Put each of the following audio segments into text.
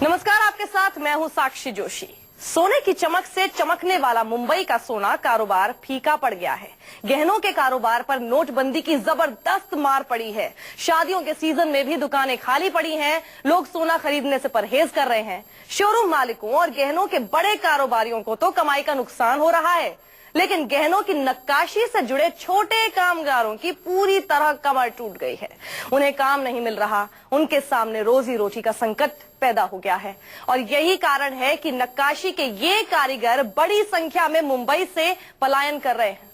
नमस्कार, आपके साथ मैं हूं साक्षी जोशी। सोने की चमक से चमकने वाला मुंबई का सोना कारोबार फीका पड़ गया है। गहनों के कारोबार पर नोटबंदी की जबरदस्त मार पड़ी है। शादियों के सीजन में भी दुकानें खाली पड़ी हैं। लोग सोना खरीदने से परहेज कर रहे हैं। शोरूम मालिकों और गहनों के बड़े कारोबारियों को तो कमाई का नुकसान हो रहा है, लेकिन गहनों की नक्काशी से जुड़े छोटे कामगारों की पूरी तरह कमर टूट गई है। उन्हें काम नहीं मिल रहा, उनके सामने रोजी रोटी का संकट पैदा हो गया है और यही कारण है कि नक्काशी के ये कारीगर बड़ी संख्या में मुंबई से पलायन कर रहे हैं।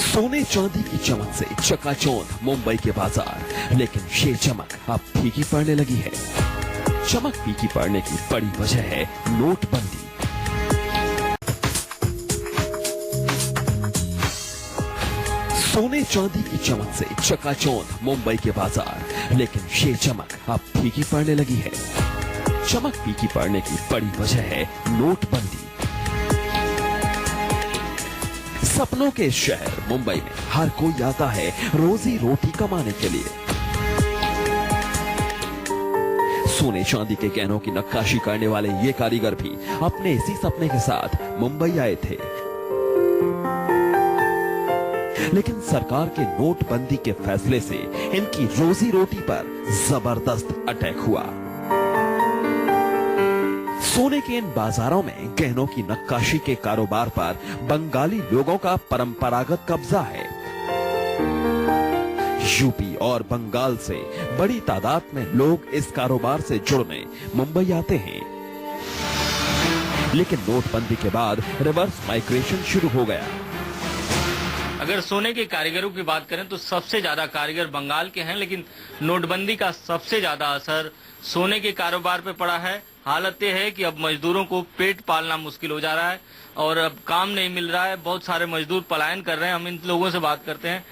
सोने चांदी की चमक से चकाचौंध मुंबई के बाजार, लेकिन ये चमक अब फीकी पड़ने लगी है। चमक फीकी पड़ने की बड़ी वजह है नोटबंदी। सोने चांदी की चमक से चकाचौंध मुंबई के बाजार, लेकिन ये चमक अब फीकी पड़ने लगी है। चमक फीकी पड़ने की बड़ी वजह है नोटबंदी। सपनों के शहर मुंबई में हर कोई आता है रोजी रोटी कमाने के लिए। सोने चांदी के गहनों की नक्काशी करने वाले ये कारीगर भी अपने इसी सपने के साथ मुंबई आए थे, लेकिन सरकार के नोटबंदी के फैसले से इनकी रोजी रोटी पर जबरदस्त अटैक हुआ। सोने के इन बाजारों में गहनों की नक्काशी के कारोबार पर बंगाली लोगों का परंपरागत कब्जा है। यूपी और बंगाल से बड़ी तादाद में लोग इस कारोबार से जुड़ने मुंबई आते हैं, लेकिन नोटबंदी के बाद रिवर्स माइग्रेशन शुरू हो गया। अगर सोने के कारीगरों की बात करें तो सबसे ज्यादा कारीगर बंगाल के हैं, लेकिन नोटबंदी का सबसे ज्यादा असर सोने के कारोबार पे पड़ा है। हालत ये है कि अब मजदूरों को पेट पालना मुश्किल हो जा रहा है और अब काम नहीं मिल रहा है। बहुत सारे मजदूर पलायन कर रहे हैं। हम इन लोगों से बात करते हैं।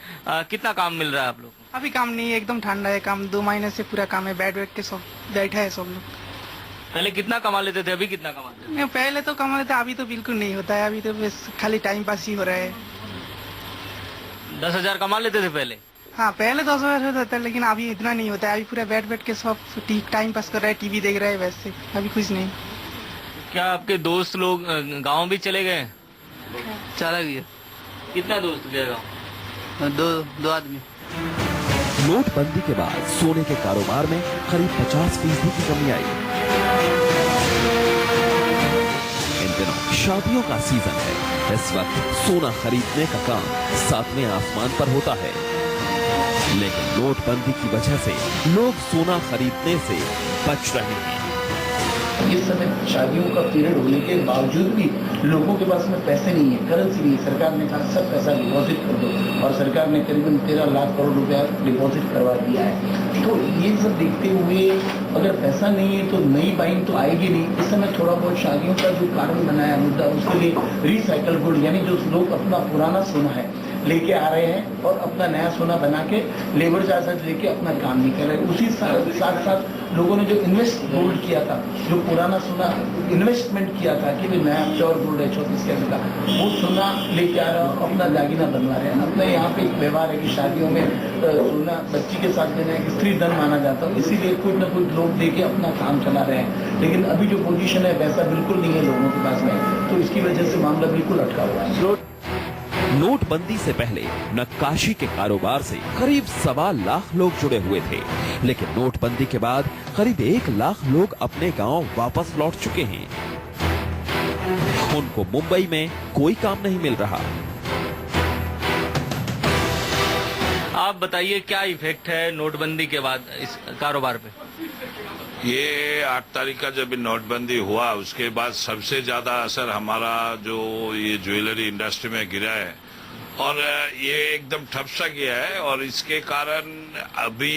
कितना काम मिल रहा है आप लोग को? अभी काम नहीं है, एकदम ठंडा है काम। 2 महीने से पूरा काम है, बैठ के सब बैठे है सब लोग। पहले कितना कमा लेते थे, अभी कितना कमाते हैं? पहले तो कमा लेते, अभी तो बिल्कुल नहीं होता है। अभी तो बस खाली टाइम पास ही हो रहा है। 10,000 कमा लेते थे पहले? हाँ, पहले 10,000 होता था, लेकिन अभी इतना नहीं होता है। अभी पूरा बैठ के सब टाइम पास कर रहे हैं, टीवी देख रहे हैं, वैसे अभी कुछ नहीं। क्या आपके दोस्त लोग गाँव भी चले गए? चला गया। कितना दोस्त गए गाँव? दो आदमी। नोटबंदी के बाद सोने के कारोबार में करीब 50% की कमी आई। इन दिनों शादियों का सीजन है। इस वक्त सोना खरीदने का काम 7वें आसमान पर होता है, लेकिन नोटबंदी की वजह से लोग सोना खरीदने से बच रहे हैं। इस समय शादियों का पीरियड होने के बावजूद भी लोगों के पास में पैसे नहीं है, करेंसी नहीं है। सरकार ने कहा सब पैसा डिपॉजिट कर दो और सरकार ने करीबन 13 लाख करोड़ रुपया डिपॉजिट करवा दिया है। तो ये सब देखते हुए अगर पैसा नहीं है तो नई बाइंग तो आएगी नहीं। इस समय थोड़ा बहुत शादियों का जो कारण बनाया मुद्दा, उसके लिए रिसाइकल गुड, यानी जो लोग अपना पुराना सोना है लेके आ रहे हैं और अपना नया सोना बना के लेबर चार्ज लेके अपना काम नहीं कर रहे। उसी साथ साथ लोगों ने जो इन्वेस्ट गोल्ड किया था, जो पुराना सोना इन्वेस्टमेंट किया था कि नया प्योर गोल्ड है 34 कैरेट का, वो सोना लेके आ रहे हैं, अपना दागिना बनवा रहे हैं। अपने यहाँ पे एक व्यवहार है कि शादियों में सोना बच्ची के साथ देना एक स्त्री धन माना जाता है, इसीलिए कुछ न कुछ लोग दे के अपना काम चला रहे हैं। लेकिन अभी जो पोजीशन है वैसा बिल्कुल नहीं है लोगों के पास में, तो इसकी वजह से मामला बिल्कुल अटका हुआ है। नोटबंदी से पहले नक्काशी के कारोबार से करीब 1.25 लाख लोग जुड़े हुए थे, लेकिन नोटबंदी के बाद करीब 1 लाख लोग अपने गांव वापस लौट चुके हैं। उनको मुंबई में कोई काम नहीं मिल रहा। आप बताइए क्या इफेक्ट है नोटबंदी के बाद इस कारोबार पे? ये 8 तारीख का जब नोटबंदी हुआ उसके बाद सबसे ज्यादा असर हमारा जो ये ज्वेलरी इंडस्ट्री में गिरा है और ये एकदम ठप सा गया है। और इसके कारण अभी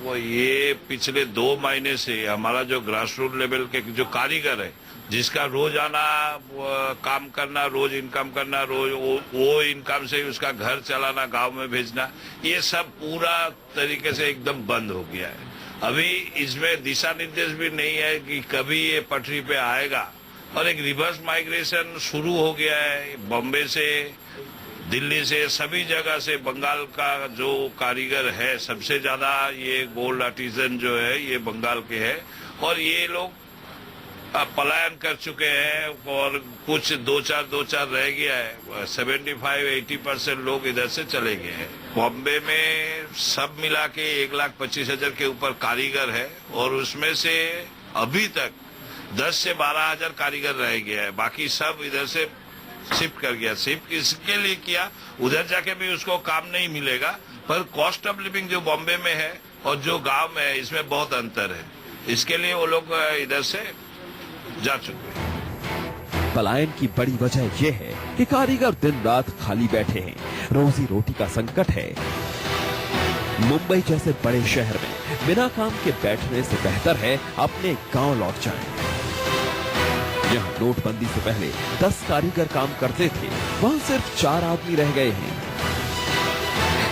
ये पिछले 2 महीने से हमारा जो ग्रास रूट लेवल के जो कारीगर है, जिसका रोजाना काम करना, रोज इनकम करना, रोज वो इनकम से उसका घर चलाना, गांव में भेजना, ये सब पूरा तरीके से एकदम बंद हो गया है। अभी इसमें दिशा निर्देश भी नहीं है कि कभी ये पटरी पे आएगा और एक रिवर्स माइग्रेशन शुरू हो गया है बॉम्बे से, दिल्ली से, सभी जगह से। बंगाल का जो कारीगर है सबसे ज्यादा, ये गोल्ड आर्टिजन जो है ये बंगाल के हैं, और ये लोग पलायन कर चुके हैं और कुछ दो चार रह गया है। 75-80% लोग इधर से चले गए हैं। बॉम्बे में सब मिला के 1,25,000 के ऊपर कारीगर है, और उसमें से अभी तक 10 से 12,000 कारीगर रह गया है। बाकी सब इधर से शिफ्ट कर गया। शिफ्ट इसके लिए किया, उधर जाके भी उसको काम नहीं मिलेगा, पर कॉस्ट ऑफ लिविंग जो बॉम्बे में है और जो गांव में है इसमें बहुत अंतर है। इसके लिए वो लोग इधर से जा चुके हैं। पलायन की बड़ी वजह यह है कि कारीगर दिन रात खाली बैठे हैं, रोजी रोटी का संकट है। मुंबई जैसे बड़े शहर में बिना काम के बैठने से बेहतर है अपने गांव लौट जाएं। यहाँ नोटबंदी से पहले 10 कारीगर काम करते थे, वहां सिर्फ 4 आदमी रह गए हैं।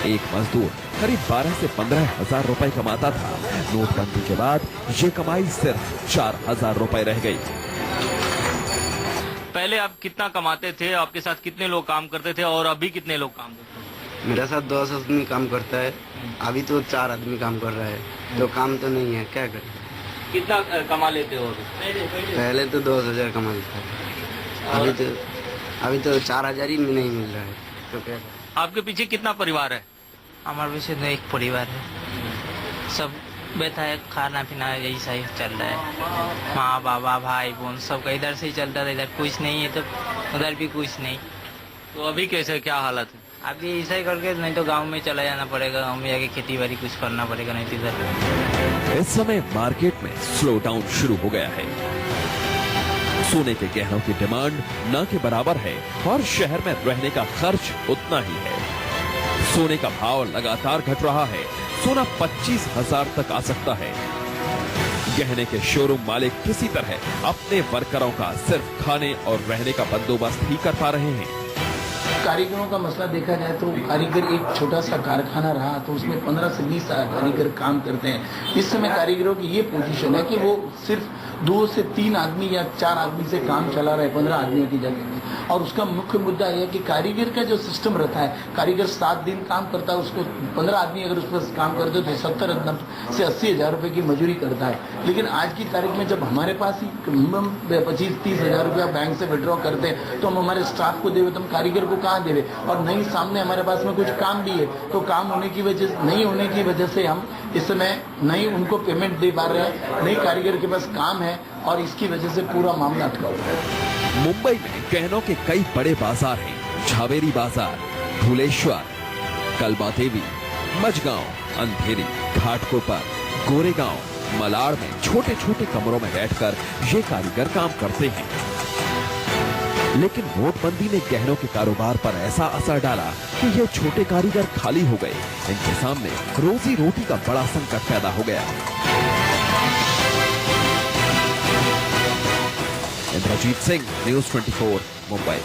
एक मजदूर करीब 12 से 15,000 रुपए कमाता था। नोटबंदी के बाद ये कमाई सिर्फ 4,000 रुपए रह गई। पहले आप कितना कमाते थे, आपके साथ कितने लोग काम करते थे और अभी कितने लोग काम करते हैं? मेरे साथ 10 आदमी काम करता है, अभी तो 4 आदमी काम कर रहा है, तो काम तो नहीं है, क्या करें। कितना कमा लेते हो? पहले तो 10,000 कमा लेता है, अभी तो 4,000 ही नहीं मिल रहा है, तो क्या करें। आपके पीछे कितना परिवार है? हमारे पीछे तो एक परिवार है, सब बैठा है, खाना पीना यही सही चल रहा है। माँ बाबा भाई बहन सबका इधर से ही चलता था, इधर कुछ नहीं है तो उधर भी कुछ नहीं। तो अभी कैसे, क्या हालत है? अभी ऐसा ही करके, नहीं तो गांव में चला जाना पड़ेगा, गांव में जाके खेती बाड़ी कुछ करना पड़ेगा, नहीं तो इधर। इस समय मार्केट में स्लो डाउन शुरू हो गया है। सोने के गहनों की डिमांड न के बराबर है और शहर में रहने का खर्च उतना ही है। सोने का भाव लगातार घट रहा है। सोना 25,000 तक आ सकता है। गहने के शोरूम मालिक किसी तरह अपने वर्करों का सिर्फ खाने और रहने का बंदोबस्त ही कर पा रहे हैं। कारीगरों का मसला देखा जाए तो कारीगर एक छोटा सा कारखाना रहा तो उसमें 15 से 20 कारीगर काम करते हैं। इस समय कारीगरों की ये पोजीशन है कि वो सिर्फ 2 से 3 आदमी या 4 आदमी से काम चला रहे 15 आदमियों की जगह में। और उसका मुख्य मुद्दा यह है कि कारीगर का जो सिस्टम रहता है, कारीगर 7 दिन काम करता है, उसको 15 आदमी अगर उस पर काम करते तो 70 से 80,000 रुपए की मजदूरी करता है। लेकिन आज की तारीख में जब हमारे पास ही मिनिमम 25-30 हजार रुपया बैंक से विड्रॉ करते हैं तो हम हमारे स्टाफ को देवे, तो हम कारीगर को कहाँ देवे। और नहीं सामने हमारे पास में कुछ काम भी है तो काम होने की वजह नहीं होने की वजह से हम इस समय नहीं उनको पेमेंट दे पा रहे हैं, नहीं कारीगर के पास काम है और इसकी वजह से पूरा मामला अटका हुआ है। मुंबई में गहनों के कई बड़े बाजार हैं। झावेरी बाजार, धुलेश्वर, कलबा देवी, मजगांव, अंधेरी, घाटकोपर, गोरेगांव, मलाड़ में छोटे छोटे कमरों में बैठकर ये कारीगर काम करते हैं। लेकिन नोटबंदी ने गहनों के कारोबार पर ऐसा असर डाला कि ये छोटे कारीगर खाली हो गए। इनके सामने रोजी रोटी का बड़ा संकट पैदा हो गया। इंद्रजीत सिंह, न्यूज़ 24, मुंबई।